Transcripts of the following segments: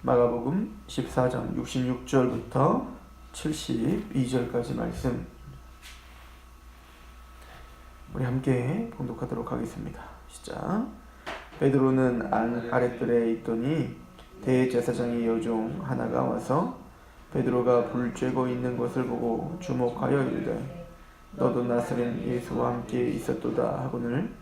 마가복음 14장 66절부터 72절까지 말씀 우리 함께 봉독하도록 하겠습니다. 시작. 베드로는 아랫뜰에 있더니 대제사장의 여종 하나가 와서 베드로가 불 쬐고 있는 것을 보고 주목하여 이르되 너도 나사렛 예수와 함께 있었도다 하거늘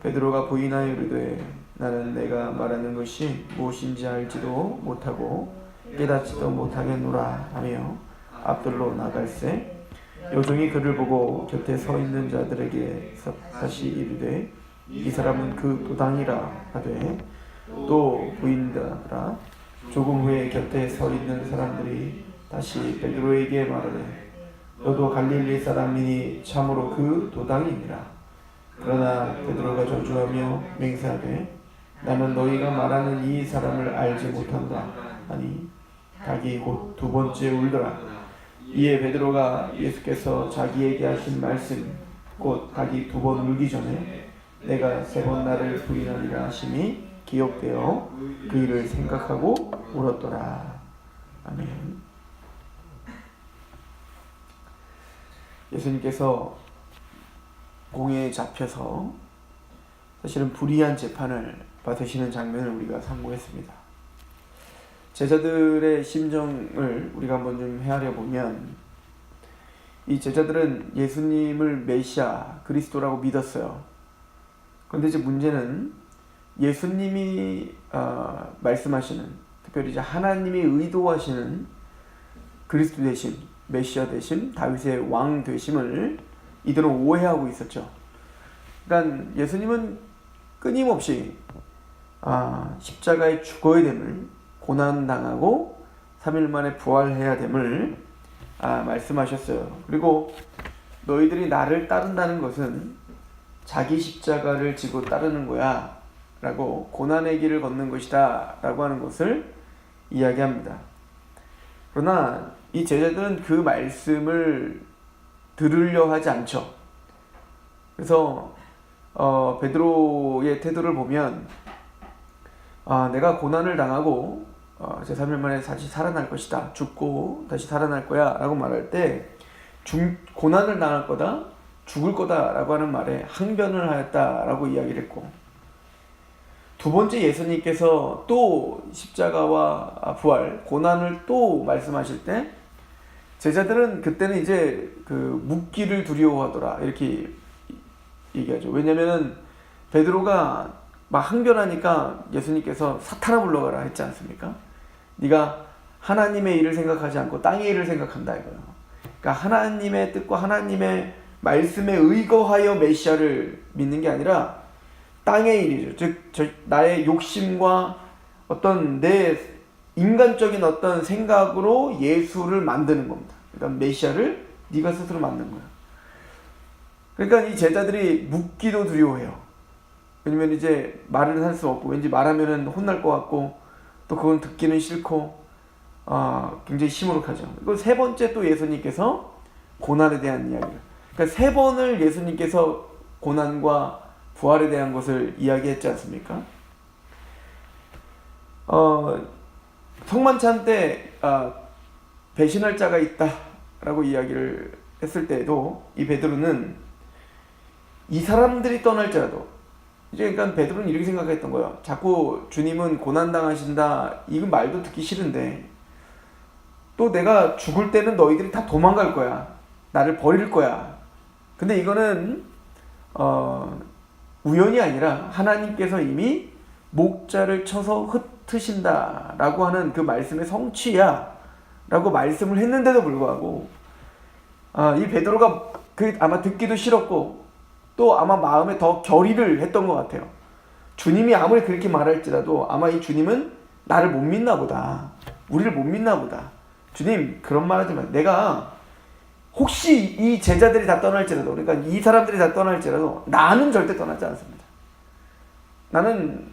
베드로가 부인하여 이르되 나는 내가 말하는 것이 무엇인지 알지도 못하고 깨닫지도 못하겠노라 하며 앞들로 나갈새 여종이 그를 보고 곁에 서 있는 자들에게 다시 이르되 이 사람은 그 도당이라 하되 또 부인하더라. 조금 후에 곁에 서 있는 사람들이 다시 베드로에게 말하되 너도 갈릴리 사람이니 참으로 그 도당이니라. 그러나 베드로가 저주하며 맹세하되 나는 너희가 말하는 이 사람을 알지 못한다 하니 닭이 곧 두 번째 울더라. 이에 베드로가 예수께서 자기에게 하신 말씀 곧 닭이 두 번 울기 전에 내가 세 번 나를 부인하리라 하심이 기억되어 그 일을 생각하고 울었더라. 아멘. 예수님께서 공회에 잡혀서 사실은 불의한 재판을 받으시는 장면을 우리가 상고했습니다. 제자들의 심정을 우리가 한번 좀 헤아려 보면 이 제자들은 예수님을 메시아 그리스도라고 믿었어요. 그런데 이제 문제는 예수님이 말씀하시는, 특별히 이제 하나님이 의도하시는 그리스도 되심, 메시아 되심, 다윗의 왕 되심을 이들은 오해하고 있었죠. 그러니까 예수님은 끊임없이 십자가에 죽어야 됨을, 고난당하고 3일 만에 부활해야 됨을 말씀하셨어요. 그리고 너희들이 나를 따른다는 것은 자기 십자가를 지고 따르는 거야 라고, 고난의 길을 걷는 것이다 라고 하는 것을 이야기합니다. 그러나 이 제자들은 그 말씀을 들으려 하지 않죠. 그래서 베드로의 태도를 보면 내가 고난을 당하고 제3일 만에 다시 살아날 것이다, 죽고 다시 살아날 거야 라고 말할 때 고난을 당할 거다, 죽을 거다 라고 하는 말에 항변을 하였다 라고 이야기를 했고, 두 번째 예수님께서 또 십자가와 부활, 고난을 또 말씀하실 때 제자들은 그때는 이제 그 묻기를 두려워하더라 이렇게 얘기하죠. 왜냐면은 베드로가 막 항변하니까 예수님께서 사탄아 물러가라 했지 않습니까? 네가 하나님의 일을 생각하지 않고 땅의 일을 생각한다 이거예요. 그러니까 하나님의 뜻과 하나님의 말씀에 의거하여 메시아를 믿는 게 아니라 땅의 일이죠. 즉 나의 욕심과 어떤 내 인간적인 어떤 생각으로 예수를 만드는 겁니다. 그러니까 메시아를 네가 스스로 만든 거야. 그러니까 이 제자들이 묻기도 두려워해요. 왜냐면 이제 말을 할 수 없고, 왠지 말하면은 혼날 것 같고, 또 그건 듣기는 싫고, 굉장히 시무룩하죠. 그리고 세 번째 또 예수님께서 고난에 대한 이야기를, 그러니까 세 번을 예수님께서 고난과 부활에 대한 것을 이야기했지 않습니까? 성만찬 때 배신할 자가 있다라고 이야기를 했을 때에도 이 베드로는 이 사람들이 떠날지라도, 이제 그러니까 베드로는 이렇게 생각했던 거예요. 자꾸 주님은 고난당하신다, 이건 말도 듣기 싫은데 또 내가 죽을 때는 너희들이 다 도망갈 거야, 나를 버릴 거야. 근데 이거는 우연이 아니라 하나님께서 이미 목자를 쳐서 흩으신다 라고 하는 그 말씀의 성취야 라고 말씀을 했는데도 불구하고 이 베드로가 아마 듣기도 싫었고, 또 아마 마음에 더 결의를 했던 것 같아요. 주님이 아무리 그렇게 말할지라도 아마 이 주님은 나를 못 믿나 보다, 우리를 못 믿나 보다. 주님 그런 말 하지 마. 내가 혹시 이 제자들이 다 떠날지라도, 그러니까 이 사람들이 다 떠날지라도 나는 절대 떠나지 않습니다. 나는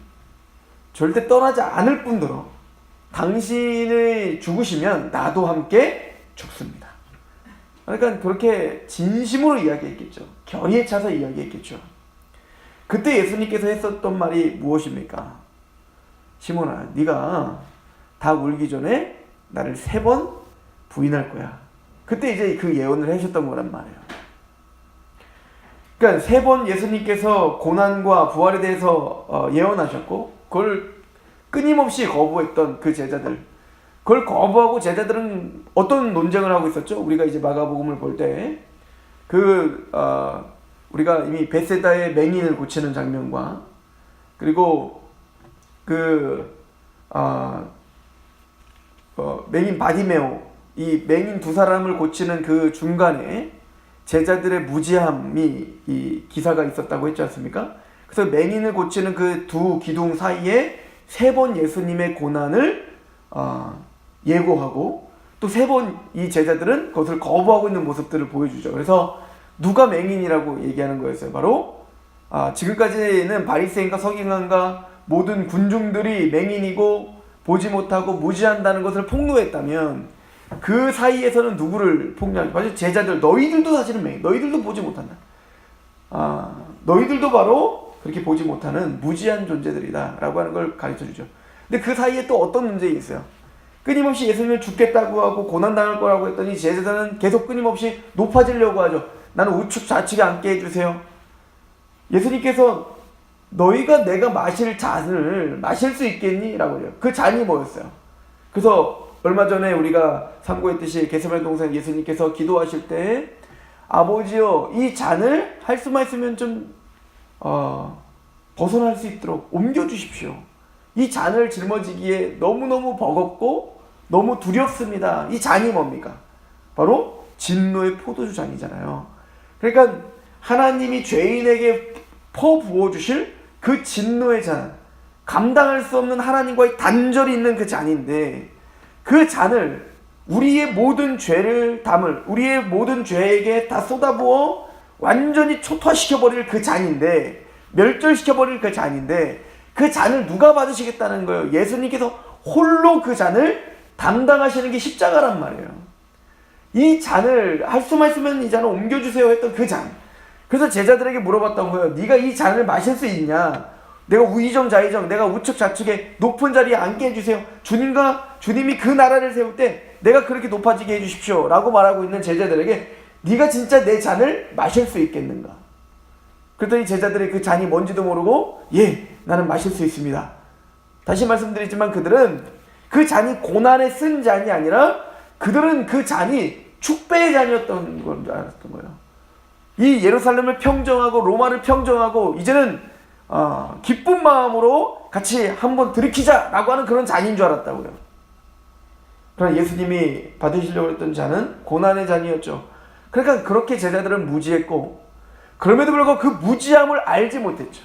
절대 떠나지 않을 뿐더러 당신을 죽으시면 나도 함께 죽습니다. 그러니까 그렇게 진심으로 이야기했겠죠. 결의에 차서 이야기했겠죠. 그때 예수님께서 했었던 말이 무엇입니까? 시몬아, 네가 다 울기 전에 나를 3번 부인할 거야. 그때 이제 그 예언을 하셨던 거란 말이에요. 그러니까 3번 예수님께서 고난과 부활에 대해서 예언하셨고, 그걸 끊임없이 거부했던 그 제자들, 그걸 거부하고 제자들은 어떤 논쟁을 하고 있었죠? 우리가 이제 마가복음을 볼 때 우리가 이미 베세다의 맹인을 고치는 장면과, 그리고 맹인 바디메오, 이 맹인 2사람을 고치는 그 중간에 제자들의 무지함이 이 기사가 있었다고 했지 않습니까? 그래서 맹인을 고치는 그 2 기둥 사이에 3번 예수님의 고난을 예고하고, 또 3번 이 제자들은 그것을 거부하고 있는 모습들을 보여주죠. 그래서 누가 맹인이라고 얘기하는 거였어요? 바로 지금까지는 바리새인과 서기관과 모든 군중들이 맹인이고 보지 못하고 무지한다는 것을 폭로했다면, 그 사이에서는 누구를 폭로하죠? 바로 제자들. 너희들도 사실은 맹인, 너희들도 보지 못한다. 너희들도 바로 그렇게 보지 못하는 무지한 존재들이다 라고 하는 걸 가르쳐주죠. 근데 그 사이에 또 어떤 문제가 있어요? 끊임없이 예수님을 죽겠다고 하고 고난당할 거라고 했더니 제자들은 계속 끊임없이 높아지려고 하죠. 나는 우측 좌측에 앉게 해주세요. 예수님께서 너희가 내가 마실 잔을 마실 수 있겠니? 라고 해요. 그 잔이 뭐였어요? 그래서 얼마 전에 우리가 상고했듯이 겟세마네 동산 예수님께서 기도하실 때, 아버지여 이 잔을 할 수만 있으면 좀 벗어날 수 있도록 옮겨주십시오. 이 잔을 짊어지기에 너무너무 버겁고 너무 두렵습니다. 이 잔이 뭡니까? 바로 진노의 포도주 잔이잖아요. 그러니까 하나님이 죄인에게 퍼부어주실 그 진노의 잔, 감당할 수 없는 하나님과의 단절이 있는 그 잔인데, 그 잔을 우리의 모든 죄를 담을, 우리의 모든 죄에게 다 쏟아부어 완전히 초토화시켜버릴 그 잔인데, 멸절시켜버릴 그 잔인데, 그 잔을 누가 받으시겠다는 거예요? 예수님께서 홀로 그 잔을 담당하시는 게 십자가란 말이에요. 이 잔을 할 수만 있으면 이 잔을 옮겨주세요 했던 그 잔. 그래서 제자들에게 물어봤던 거예요. 네가 이 잔을 마실 수 있냐? 내가 우이정 좌이정, 내가 우측 좌측에 높은 자리에 앉게 해주세요. 주님이 그 나라를 세울 때 내가 그렇게 높아지게 해주십시오 라고 말하고 있는 제자들에게 네가 진짜 내 잔을 마실 수 있겠는가? 그랬더니 제자들이 그 잔이 뭔지도 모르고, 예, 나는 마실 수 있습니다. 다시 말씀드리지만 그들은 그 잔이 고난에 쓴 잔이 아니라, 그들은 그 잔이 축배의 잔이었던 걸 알았던 거예요. 이 예루살렘을 평정하고 로마를 평정하고 이제는 기쁜 마음으로 같이 한번 들이키자라고 하는 그런 잔인 줄 알았다고요. 그러나 예수님이 받으시려고 했던 잔은 고난의 잔이었죠. 그러니까 그렇게 제자들은 무지했고, 그럼에도 불구하고 그 무지함을 알지 못했죠.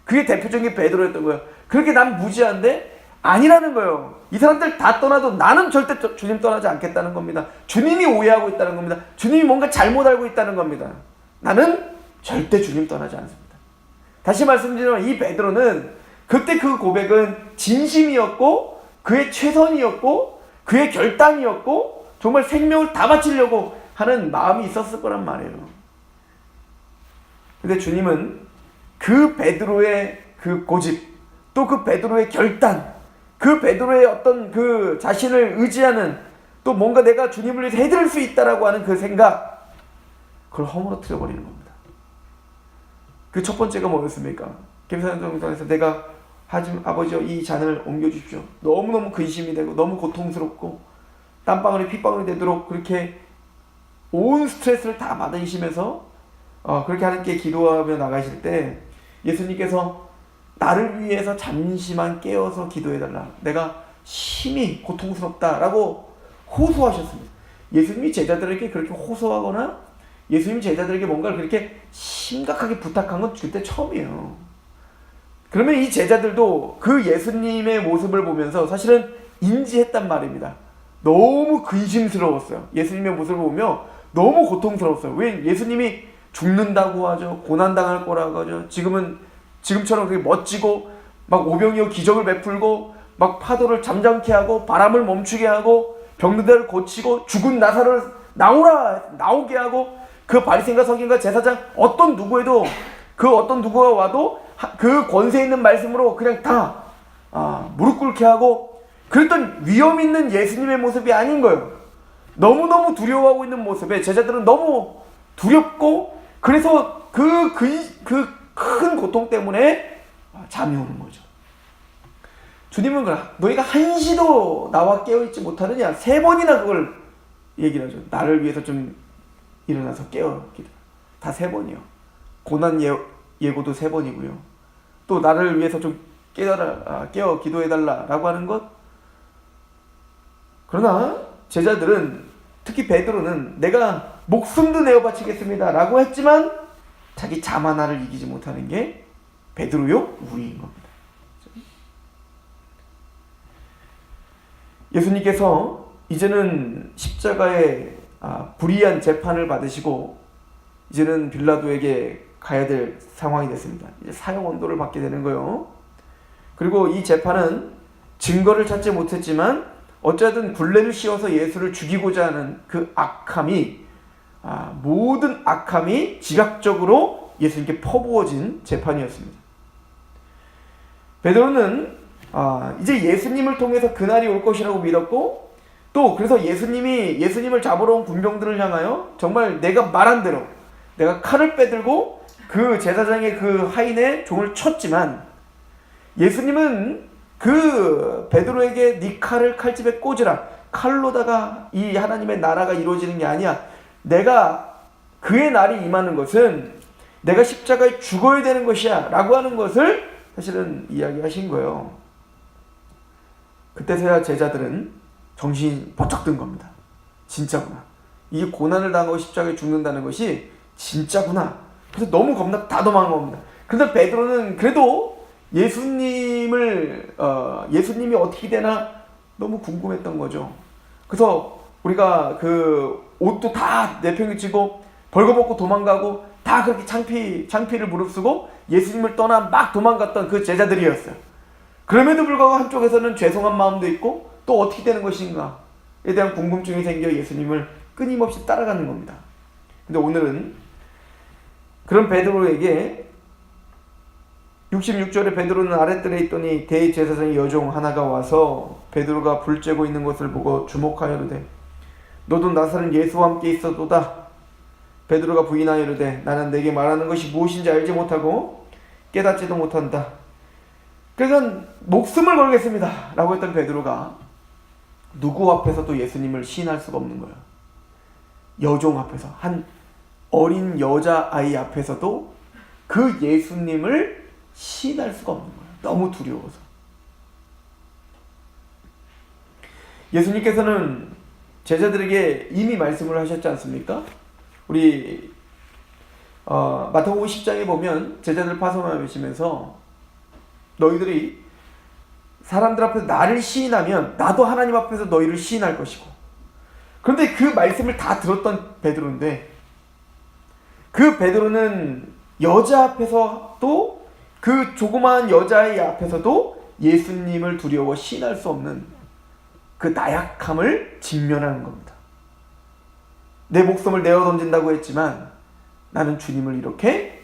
그게 대표적인 베드로였던 거예요. 그렇게 난 무지한데? 아니라는 거예요. 이 사람들 다 떠나도 나는 절대 주님 떠나지 않겠다는 겁니다. 주님이 오해하고 있다는 겁니다. 주님이 뭔가 잘못 알고 있다는 겁니다. 나는 절대 주님 떠나지 않습니다. 다시 말씀드리면 이 베드로는 그때 그 고백은 진심이었고, 그의 최선이었고, 그의 결단이었고, 정말 생명을 다 바치려고 하는 마음이 있었을 거란 말이에요. 근데 주님은 그 베드로의 그 고집, 또 그 베드로의 결단, 그 베드로의 어떤 그 자신을 의지하는, 또 뭔가 내가 주님을 위해서 해드릴 수 있다라고 하는 그 생각, 그걸 허물어뜨려 버리는 겁니다. 그 첫 번째가 뭐였습니까? 겟세마네 동산에서 내가 아버지여 이 잔을 옮겨주십시오. 너무너무 근심이 되고 너무 고통스럽고 땀방울이 핏방울이 되도록 그렇게 온 스트레스를 다 받으시면서 그렇게 하나님께 기도하며 나가실 때, 예수님께서 나를 위해서 잠시만 깨어서 기도해달라, 내가 심히 고통스럽다라고 호소하셨습니다. 예수님이 제자들에게 그렇게 호소하거나 예수님이 제자들에게 뭔가를 그렇게 심각하게 부탁한 건 그때 처음이에요. 그러면 이 제자들도 그 예수님의 모습을 보면서 사실은 인지했단 말입니다. 너무 근심스러웠어요. 예수님의 모습을 보며 너무 고통스러웠어요. 왜? 예수님이 죽는다고 하죠. 고난당할 거라고 하죠. 지금처럼 그렇게 멋지고 막 오병이어 기적을 베풀고 막 파도를 잠잠케 하고 바람을 멈추게 하고 병들을 고치고 죽은 나사로를 나오게 하고, 그 바리새인과 서기관과 제사장 어떤 누구에도, 그 어떤 누구가 와도 그 권세 있는 말씀으로 그냥 다 무릎 꿇게 하고 그랬던 위험 있는 예수님의 모습이 아닌 거예요. 너무너무 두려워하고 있는 모습에 제자들은 너무 두렵고, 그래서 그 큰 고통 때문에 잠이 오는 거죠. 주님은 너희가 한시도 나와 깨어있지 못하느냐, 3번이나 그걸 얘기를 하죠. 나를 위해서 좀 일어나서 깨어 기도. 다 3번이요. 고난 예고도 3번이고요. 또 나를 위해서 좀 깨어 기도해달라라고 하는 것. 그러나 제자들은, 특히 베드로는 내가 목숨도 내어 바치겠습니다 라고 했지만 자기 잠 하나를 이기지 못하는 게 베드로요? 우리인 겁니다. 예수님께서 이제는 십자가의 불의한 재판을 받으시고 이제는 빌라도에게 가야 될 상황이 됐습니다. 이제 사형 언도를 받게 되는 거예요. 그리고 이 재판은 증거를 찾지 못했지만 어쨌든 굴레를 씌워서 예수를 죽이고자 하는 그 악함이, 모든 악함이 지각적으로 예수님께 퍼부어진 재판이었습니다. 베드로는 이제 예수님을 통해서 그날이 올 것이라고 믿었고, 또 그래서 예수님을 잡으러 온 군병들을 향하여 정말 내가 말한 대로 내가 칼을 빼들고 그 제사장의 그 하인의 종을 쳤지만, 예수님은 그 베드로에게 네 칼을 칼집에 꽂으라, 칼로다가 이 하나님의 나라가 이루어지는 게 아니야, 내가 그의 날이 임하는 것은 내가 십자가에 죽어야 되는 것이야 라고 하는 것을 사실은 이야기하신 거예요. 그때서야 제자들은 정신이 번쩍 든 겁니다. 진짜구나, 이 고난을 당하고 십자가에 죽는다는 것이 진짜구나. 그래서 너무 겁나 다 도망간 겁니다. 그런데 베드로는 그래도 예수님이 어떻게 되나 너무 궁금했던 거죠. 그래서 우리가 그 옷도 다 내팽개치고 벌거벗고 도망가고 다 그렇게 창피를 무릅쓰고 예수님을 떠나 막 도망갔던 그 제자들이었어요. 그럼에도 불구하고 한쪽에서는 죄송한 마음도 있고 또 어떻게 되는 것인가에 대한 궁금증이 생겨 예수님을 끊임없이 따라가는 겁니다. 근데 오늘은 그런 베드로에게 66절에 베드로는 아랫뜰에 있더니 대제사장의 여종 하나가 와서 베드로가 불 쬐고 있는 것을 보고 주목하여 이르되 너도 나사렛 예수와 함께 있었도다. 베드로가 부인하여 이르되 나는 내게 말하는 것이 무엇인지 알지 못하고 깨닫지도 못한다. 그러니까 목숨을 걸겠습니다 라고 했던 베드로가 누구 앞에서도 예수님을 시인할 수가 없는 거예요. 여종 앞에서, 한 어린 여자아이 앞에서도 그 예수님을 시인할 수가 없는 거예요. 너무 두려워서. 예수님께서는 제자들에게 이미 말씀을 하셨지 않습니까? 우리 마태복음 10장에 보면 제자들 파송하시면서 너희들이 사람들 앞에서 나를 시인하면 나도 하나님 앞에서 너희를 시인할 것이고, 그런데 그 말씀을 다 들었던 베드로인데, 그 베드로는 여자 앞에서도, 그 조그마한 여자의 앞에서도 예수님을 두려워 시인할 수 없는 그 나약함을 직면하는 겁니다. 내 목숨을 내어 던진다고 했지만 나는 주님을 이렇게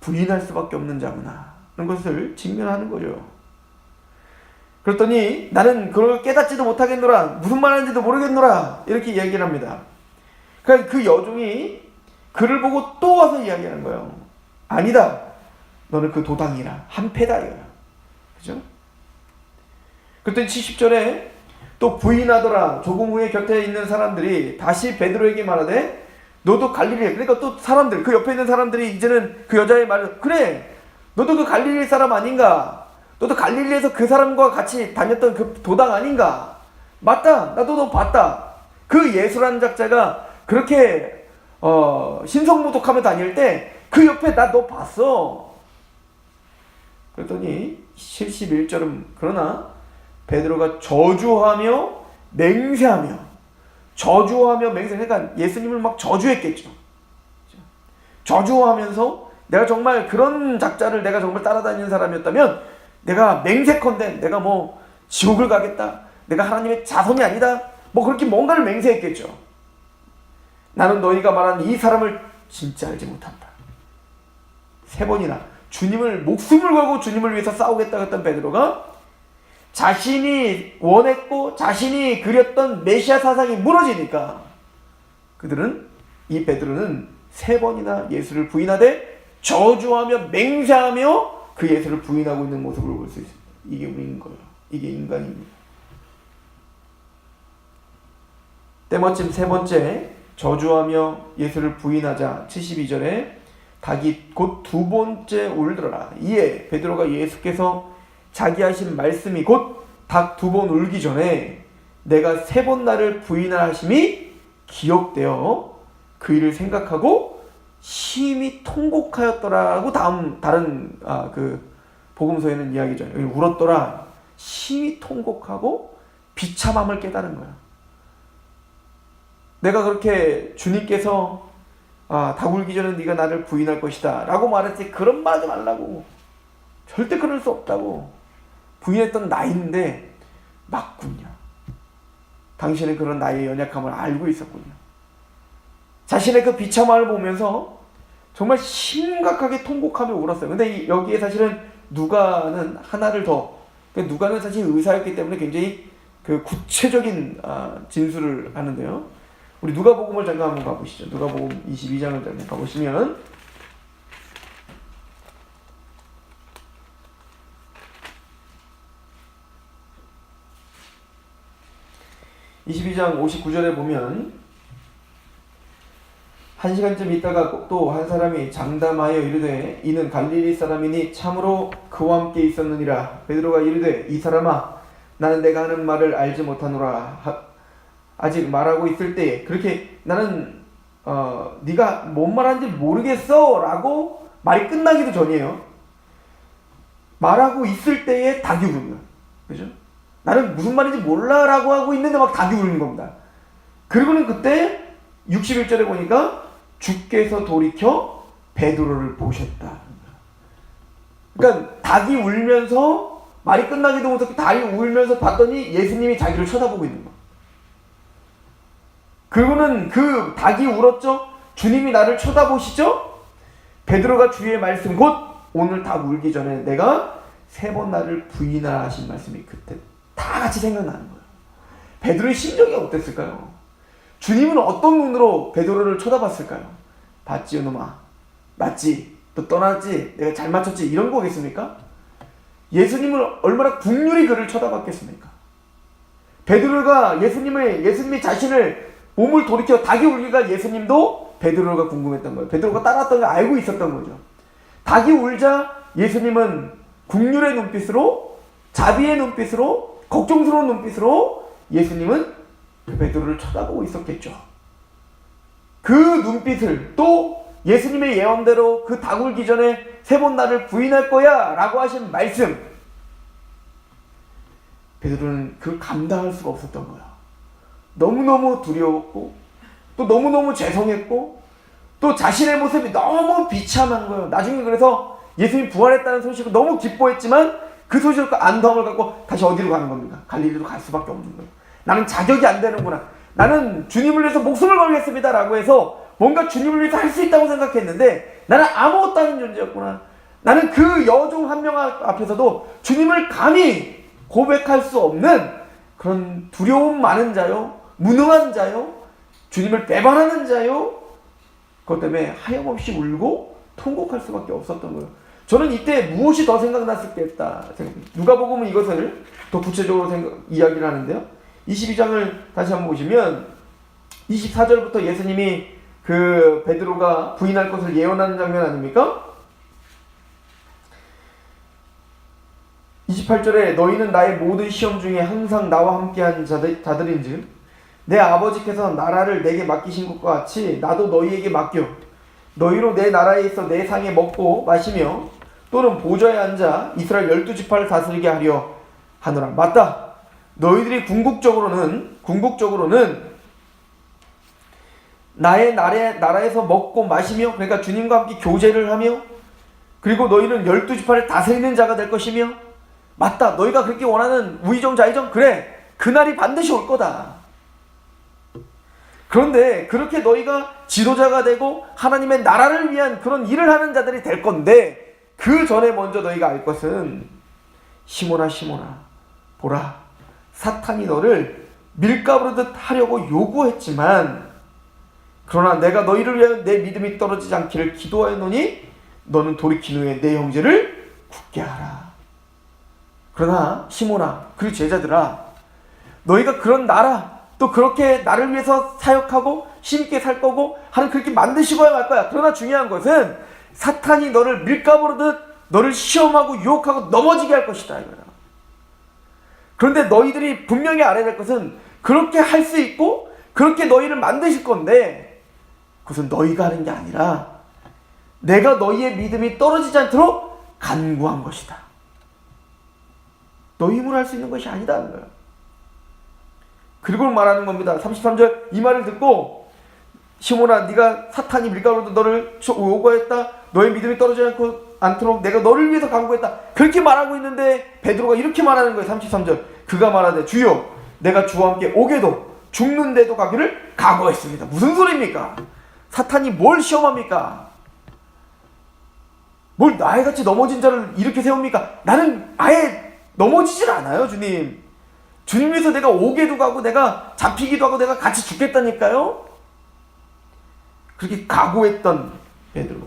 부인할 수밖에 없는 자구나 하는 것을 직면하는 거죠. 그랬더니 나는 그걸 깨닫지도 못하겠노라, 무슨 말하는지도 모르겠노라, 이렇게 이야기를 합니다. 그러니까 그 여종이 그를 보고 또 와서 이야기하는 거예요. 아니다, 너는 그 도당이라 한패다 이거야. 그죠? 그랬더니 70절에 또 부인하더라. 조금 후에 곁에 있는 사람들이 다시 베드로에게 말하되 너도 갈릴리, 그러니까 또 사람들, 그 옆에 있는 사람들이 이제는 그 여자의 말을, 그래 너도 그 갈릴리 사람 아닌가, 너도 갈릴리에서 그 사람과 같이 다녔던 그 도당 아닌가, 맞다, 나도 너 봤다. 그 예수라는 작자가 그렇게 신성모독하며 다닐 때 그 옆에 나 너 봤어. 그랬더니 71절은 그러나 베드로가 저주하며 맹세하며, 그러니까 예수님을 막 저주했겠죠. 저주하면서 내가 정말 그런 작자를 내가 정말 따라다니는 사람이었다면 내가 맹세컨대 내가 뭐 지옥을 가겠다, 내가 하나님의 자손이 아니다, 뭐 그렇게 뭔가를 맹세했겠죠. 나는 너희가 말한 이 사람을 진짜 알지 못한다. 3번이나 주님을, 목숨을 걸고 주님을 위해서 싸우겠다 했던 베드로가 자신이 원했고 자신이 그렸던 메시아 사상이 무너지니까 그들은, 이 베드로는 3번이나 예수를 부인하되 저주하며 맹세하며 그 예수를 부인하고 있는 모습을 볼 수 있습니다. 이게 우리인 거예요. 이게 인간입니다. 때마침 3번째, 저주하며 예수를 부인하자 72절에 닭이 곧 2번째 울더라. 이에 베드로가 예수께서 자기 하신 말씀이 곧 닭 2번 울기 전에 내가 3번 나를 부인하라 하심이 기억되어 그 일을 생각하고 심히 통곡하였더라고 다른 그 복음서에는 이야기죠. 여기 울었더라. 심히 통곡하고 비참함을 깨달은 거야. 내가 그렇게 주님께서 닭 울기 전에 네가 나를 부인할 것이다 라고 말했을 때 그런 말 하지 말라고. 절대 그럴 수 없다고. 부인했던 나인데 맞군요. 당신은 그런 나의 연약함을 알고 있었군요. 자신의 그 비참함을 보면서 정말 심각하게 통곡하며 울었어요. 근데 여기에 사실은 누가는 하나를 더, 누가는 사실 의사였기 때문에 굉장히 그 구체적인 진술을 하는데요. 우리 누가복음을 잠깐 한번 가보시죠. 누가복음 22장을 잠깐 가보시면 22장 59절에 보면 1시간쯤 있다가 또 한 사람이 장담하여 이르되 이는 갈릴리 사람이니 참으로 그와 함께 있었느니라. 베드로가 이르되 이 사람아 나는 내가 하는 말을 알지 못하노라. 아직 말하고 있을 때에 그렇게 나는 네가 뭔 말하는지 모르겠어 라고 말이 끝나기도 전이에요. 말하고 있을 때에 닭이 우는 거야. 그죠? 나는 무슨 말인지 몰라 라고 하고 있는데 막 닭이 우는 겁니다. 그리고는 그때 61절에 보니까 주께서 돌이켜 베드로를 보셨다. 그러니까 닭이 울면서 말이 끝나기도 못하고 닭이 울면서 봤더니 예수님이 자기를 쳐다보고 있는 거야. 그리고는 그 닭이 울었죠. 주님이 나를 쳐다보시죠. 베드로가 주의 말씀 곧 오늘 닭 울기 전에 내가 3번 나를 부인하라 하신 말씀이 그때 다 같이 생각나는 거예요. 베드로의 심정이 어땠을까요? 주님은 어떤 눈으로 베드로를 쳐다봤을까요? 봤지요 놈아, 맞지? 너 떠났지? 내가 잘 맞췄지? 이런 거겠습니까? 예수님은 얼마나 국률이 그를 쳐다봤겠습니까? 베드로가 예수님이 자신을 몸을 돌이켜 닭이 울기가 예수님도 베드로가 궁금했던 거예요. 베드로가 따라왔던 걸 알고 있었던 거죠. 닭이 울자 예수님은 국률의 눈빛으로, 자비의 눈빛으로, 걱정스러운 눈빛으로 예수님은 그 베드로를 쳐다보고 있었겠죠. 그 눈빛을 또 예수님의 예언대로 그 닭 울기 전에 3번 나를 부인할 거야 라고 하신 말씀, 베드로는 그걸 감당할 수가 없었던 거야. 너무너무 두려웠고 또 너무너무 죄송했고 또 자신의 모습이 너무 비참한 거예요. 나중에 그래서 예수님이 부활했다는 소식을 너무 기뻐했지만 그 소식을 안도함을 갖고 다시 어디로 가는 겁니까? 갈릴리로 갈 수밖에 없는 거예요. 나는 자격이 안 되는구나. 나는 주님을 위해서 목숨을 걸겠습니다 라고 해서 뭔가 주님을 위해서 할 수 있다고 생각했는데 나는 아무것도 아닌 존재였구나. 나는 그 여종 한 명 앞에서도 주님을 감히 고백할 수 없는 그런 두려움 많은 자요, 무능한 자요, 주님을 배반하는 자요, 그것 때문에 하염없이 울고 통곡할 수밖에 없었던 거예요. 저는 이때 무엇이 더 생각났을겠다 생각합니다. 누가복음은 이것을 더 구체적으로 이야기를 하는데요. 22장을 다시 한번 보시면 24절부터 예수님이 그 베드로가 부인할 것을 예언하는 장면 아닙니까? 28절에 너희는 나의 모든 시험 중에 항상 나와 함께한 자들인즉 내 아버지께서 나라를 내게 맡기신 것과 같이 나도 너희에게 맡겨 너희로 내 나라에 있어 내 상에 먹고 마시며 또는 보좌에 앉아 이스라엘 12지파를 다스리게 하려 하노라. 맞다. 너희들이 궁극적으로는 나의 나라에서 먹고 마시며, 그러니까 주님과 함께 교제를 하며, 그리고 너희는 12지파를 다스리는 자가 될 것이며, 맞다. 너희가 그렇게 원하는 우의정 좌의정, 그래. 그날이 반드시 올 거다. 그런데 그렇게 너희가 지도자가 되고 하나님의 나라를 위한 그런 일을 하는 자들이 될 건데 그 전에 먼저 너희가 알 것은 시몬아 보라, 사탄이 너를 밀가부르듯 하려고 요구했지만 그러나 내가 너희를 위하여 내 믿음이 떨어지지 않기를 기도하였노니 너는 돌이킨 후에 내 형제를 굳게 하라. 그러나 시몬아, 그 제자들아, 너희가 그런 나라, 또 그렇게 나를 위해서 사역하고 힘있게 살 거고 하는 그렇게 만드시고야 말 거야. 그러나 중요한 것은 사탄이 너를 밀가부르듯 너를 시험하고 유혹하고 넘어지게 할 것이다 이거야. 그런데 너희들이 분명히 알아야 될 것은 그렇게 할 수 있고 그렇게 너희를 만드실 건데 그것은 너희가 하는 게 아니라 내가 너희의 믿음이 떨어지지 않도록 간구한 것이다. 너희 힘으로 할 수 있는 것이 아니다는 거예요. 그리고 말하는 겁니다. 33절 이 말을 듣고 시몬아, 네가 사탄이 밀가루로 너를 요구했다. 너의 믿음이 떨어지지 않도록 내가 너를 위해서 간구했다. 그렇게 말하고 있는데 베드로가 이렇게 말하는 거예요. 33절 그가 말하되 주여, 내가 주와 함께 오게도 죽는데도 가기를 각오했습니다. 무슨 소리입니까? 사탄이 뭘 시험합니까? 뭘 나이같이 넘어진 자를 이렇게 세웁니까? 나는 아예 넘어지질 않아요. 주님 위해서 내가 오게도 가고 내가 잡히기도 하고 내가 같이 죽겠다니까요. 그렇게 각오했던 베드로.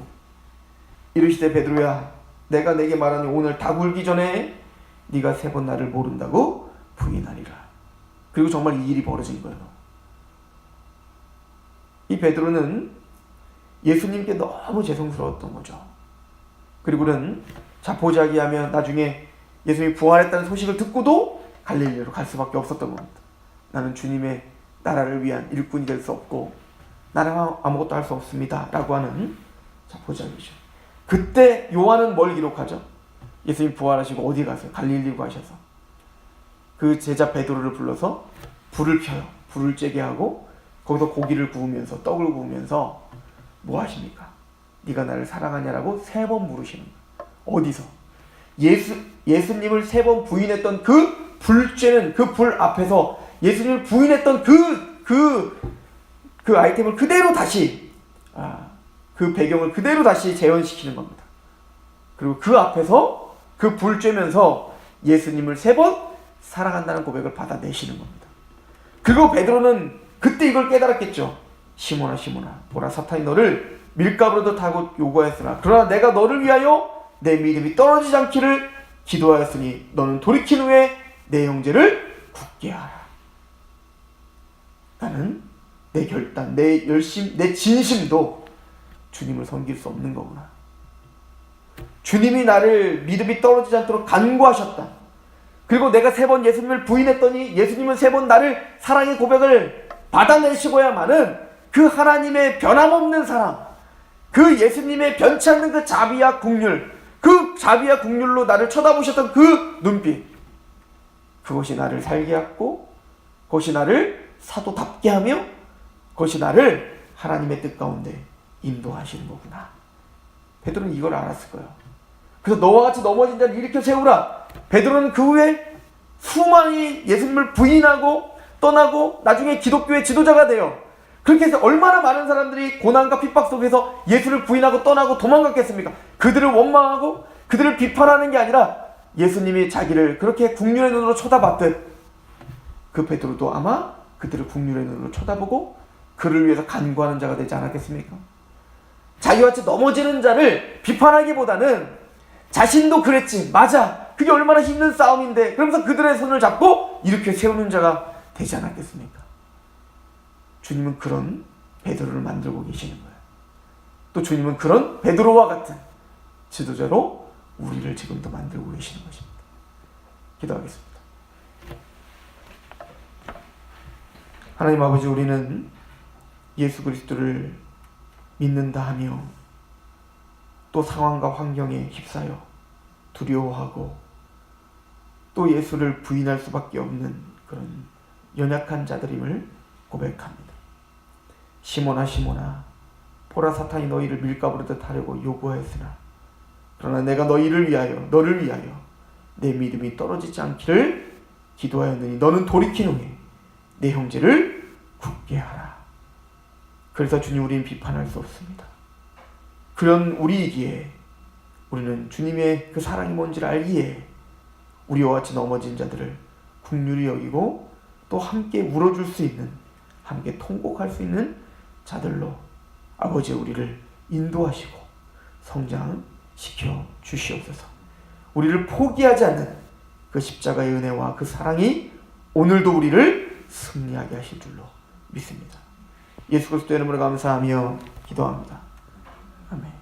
이르시되 베드로야, 내가 내게 말하니 오늘 다 굴기 전에 네가 3번 나를 모른다고 부인하리라. 그리고 정말 이 일이 벌어진 거예요. 이 베드로는 예수님께 너무 죄송스러웠던 거죠. 그리고는 자포자기하며 나중에 예수님이 부활했다는 소식을 듣고도 갈릴리로 갈 수밖에 없었던 겁니다. 나는 주님의 나라를 위한 일꾼이 될 수 없고 나는 아무것도 할 수 없습니다 라고 하는 자포자기죠. 그때 요한은 뭘 기록하죠? 예수님 부활하시고 어디 가세요? 갈릴리로 가셔서 그 제자 베드로를 불러서 불을 펴요. 불을 쬐게 하고 거기서 고기를 구우면서 떡을 구우면서 뭐 하십니까? 네가 나를 사랑하냐라고 3번 물으시는 거예요. 어디서? 예수님을 3번 부인했던 그 불쬐는 그 불 앞에서 예수님을 부인했던 그 아이템을 그대로 다시 그 배경을 그대로 다시 재현시키는 겁니다. 그리고 그 앞에서 그 불 쬐면서 예수님을 3번 사랑한다는 고백을 받아내시는 겁니다. 그리고 베드로는 그때 이걸 깨달았겠죠. 시몬아 시몬아, 보라, 사탄이 너를 밀가부르듯 하고 요구하였으나 그러나 내가 너를 위하여 내 믿음이 떨어지지 않기를 기도하였으니 너는 돌이킨 후에 내 형제를 굳게 하라. 나는 내 결단, 내 열심, 내 진심도 주님을 섬길 수 없는 거구나. 주님이 나를 믿음이 떨어지지 않도록 간구하셨다. 그리고 내가 3번 예수님을 부인했더니 예수님은 3번 나를 사랑의 고백을 받아내시고야만은 그 하나님의 변함없는 사랑, 그 예수님의 변치 않는 그 자비와 국률, 그 자비와 국률로 나를 쳐다보셨던 그 눈빛, 그것이 나를 살게 하고 그것이 나를 사도답게 하며 그것이 나를 하나님의 뜻 가운데 인도하시는 거구나. 베드로는 이걸 알았을 거예요. 그래서 너와 같이 넘어진 자를 일으켜 세우라. 베드로는 그 후에 수많이 예수님을 부인하고 떠나고 나중에 기독교의 지도자가 돼요. 그렇게 해서 얼마나 많은 사람들이 고난과 핍박 속에서 예수를 부인하고 떠나고 도망갔겠습니까? 그들을 원망하고 그들을 비판하는 게 아니라 예수님이 자기를 그렇게 국률의 눈으로 쳐다봤듯 그 베드로도 아마 그들을 국률의 눈으로 쳐다보고 그를 위해서 간구하는 자가 되지 않았겠습니까? 자기와 같이 넘어지는 자를 비판하기보다는 자신도 그랬지, 맞아, 그게 얼마나 힘든 싸움인데, 그러면서 그들의 손을 잡고 이렇게 세우는 자가 되지 않았겠습니까? 주님은 그런 베드로를 만들고 계시는 거예요. 또 주님은 그런 베드로와 같은 지도자로 우리를 지금도 만들고 계시는 것입니다. 기도하겠습니다. 하나님 아버지, 우리는 예수 그리스도를 믿는다 하며 또 상황과 환경에 휩싸여 두려워하고 또 예수를 부인할 수밖에 없는 그런 연약한 자들임을 고백합니다. 시몬아 시몬아, 보라, 사탄이 너희를 밀가부르듯 하려고 요구하였으나 그러나 내가 너희를 위하여 너를 위하여 내 믿음이 떨어지지 않기를 기도하였느니 너는 돌이킨 후에 내 형제를 굳게 하라. 그래서 주님, 우리는 비판할 수 없습니다. 그런 우리이기에 우리는 주님의 그 사랑이 뭔지를 알기에 우리와 같이 넘어진 자들을 긍휼히 여기고 또 함께 울어줄 수 있는, 함께 통곡할 수 있는 자들로 아버지 우리를 인도하시고 성장시켜 주시옵소서. 우리를 포기하지 않는 그 십자가의 은혜와 그 사랑이 오늘도 우리를 승리하게 하실 줄로 믿습니다. 예수 그리스도의 이름으로 감사하며 기도합니다. 아멘.